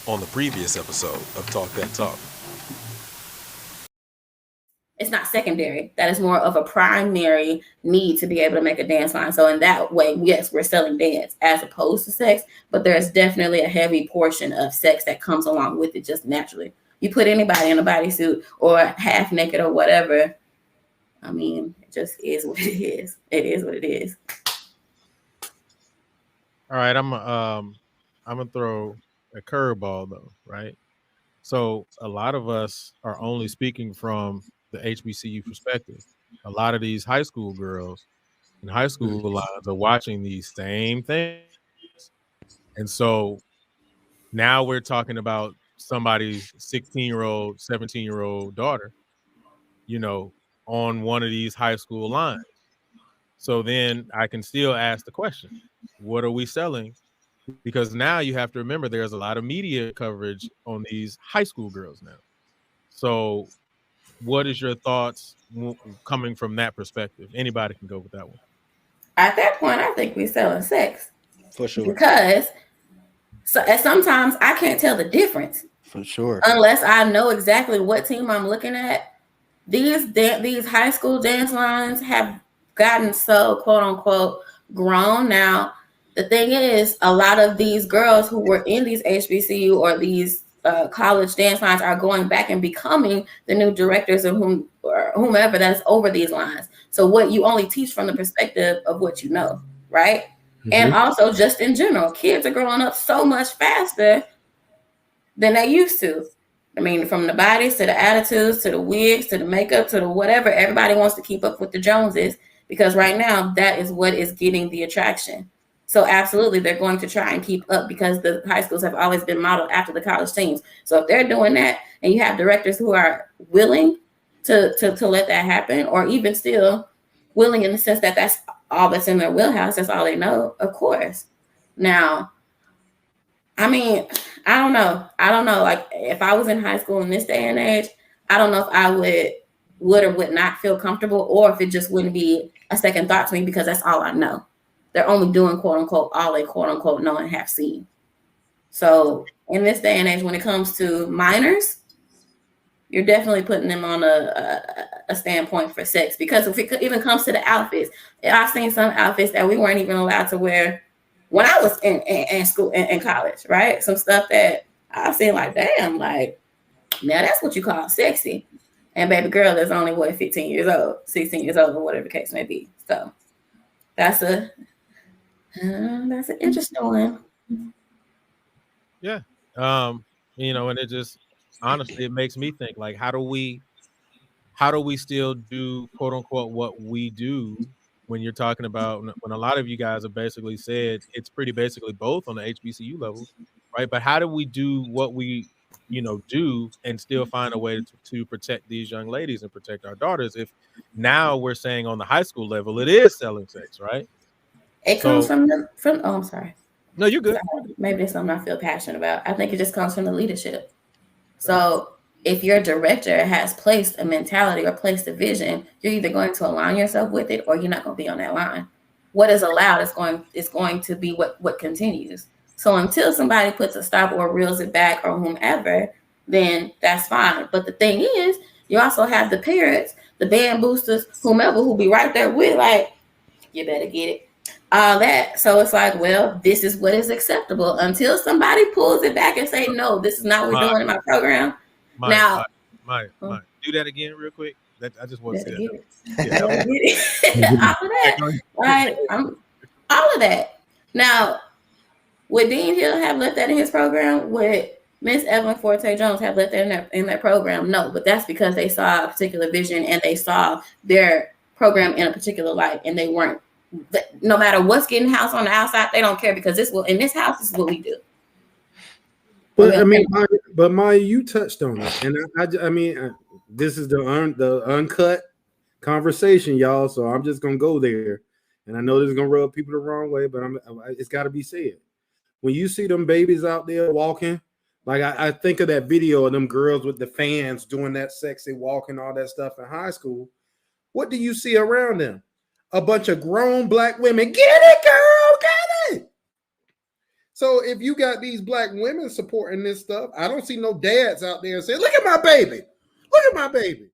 on the previous episode of Talk That Talk. It's not secondary. That is more of a primary need to be able to make a dance line. So in that way, yes, we're selling dance as opposed to sex, but there's definitely a heavy portion of sex that comes along with it just naturally. You put anybody in a bodysuit or half naked or whatever, I mean, it just is what it is. It is what it is. All right, I'm gonna throw a curveball though, right? So a lot of us are only speaking from the HBCU perspective. A lot of these high school girls and high school lines are watching these same things, and so now we're talking about somebody's 16-year-old, 17-year-old daughter, you know, on one of these high school lines. So then I can still ask the question, what are we selling? Because now you have to remember there's a lot of media coverage on these high school girls now. So what is your thoughts coming from that perspective? Anybody can go with that one. At that point, I think we're selling sex. For sure. Because sometimes I can't tell the difference. For sure. Unless I know exactly what team I'm looking at. These high school dance lines have gotten so quote unquote grown now. The thing is, a lot of these girls who were in these HBCU or these college dance lines are going back and becoming the new directors of whomever that's over these lines. So what you only teach from the perspective of what you know, right? Mm-hmm. And also just in general, kids are growing up so much faster than they used to. I mean, from the bodies to the attitudes to the wigs to the makeup to the whatever, everybody wants to keep up with the Joneses because right now that is what is getting the attraction. So absolutely, they're going to try and keep up because the high schools have always been modeled after the college teams. So if they're doing that and you have directors who are willing to let that happen, or even still willing in the sense that that's all that's in their wheelhouse, that's all they know, of course. Now, I mean, I don't know. Like if I was in high school in this day and age, I don't know if I would or would not feel comfortable, or if it just wouldn't be a second thought to me because that's all I know. They're only doing quote unquote all they quote unquote know and have seen. So in this day and age, when it comes to minors, you're definitely putting them on a standpoint for sex, because if it even comes to the outfits, I've seen some outfits that we weren't even allowed to wear when I was in school and college, right? Some stuff that I've seen like, damn, like now that's what you call sexy. And baby girl is only 15 years old, 16 years old, or whatever the case may be. So that's an interesting one. Yeah. You know, and it just honestly it makes me think, like, how do we still do quote unquote what we do when you're talking about, when a lot of you guys have basically said it's pretty basically both on the HBCU level, right? But how do we do what we, do and still find a way to protect these young ladies and protect our daughters if now we're saying on the high school level it is selling sex, right? It comes from oh, I'm sorry. No, you're good. Sorry. Maybe there's something I feel passionate about. I think it just comes from the leadership. So if your director has placed a mentality or placed a vision, you're either going to align yourself with it or you're not going to be on that line. What is allowed is going to be what continues. So until somebody puts a stop or reels it back or whomever, then that's fine. But the thing is, you also have the parents, the band boosters, whomever who be right there with like, you better get it. All that. So it's like, well, this is what is acceptable until somebody pulls it back and say, no, this is not what we're doing in my program. Mike, do that again real quick. I just want to say all of that. Right. All of that. Now, would Dean Hill have left that in his program? Would Miss Evelyn Forte Jones have left that in their program? No, but that's because they saw a particular vision and they saw their program in a particular light, and they weren't. No matter what's getting house on the outside, they don't care because in this house, this is what we do. But I mean, Maya, you touched on it, and I mean, this is the uncut conversation, y'all. So I'm just gonna go there, and I know this is gonna rub people the wrong way, but it's got to be said. When you see them babies out there walking, like I think of that video of them girls with the fans doing that sexy walking, all that stuff in high school. What do you see around them? A bunch of grown black women. Get it, girl, get it. So if you got these black women supporting this stuff, I don't see no dads out there saying, "Look at my baby, look at my baby."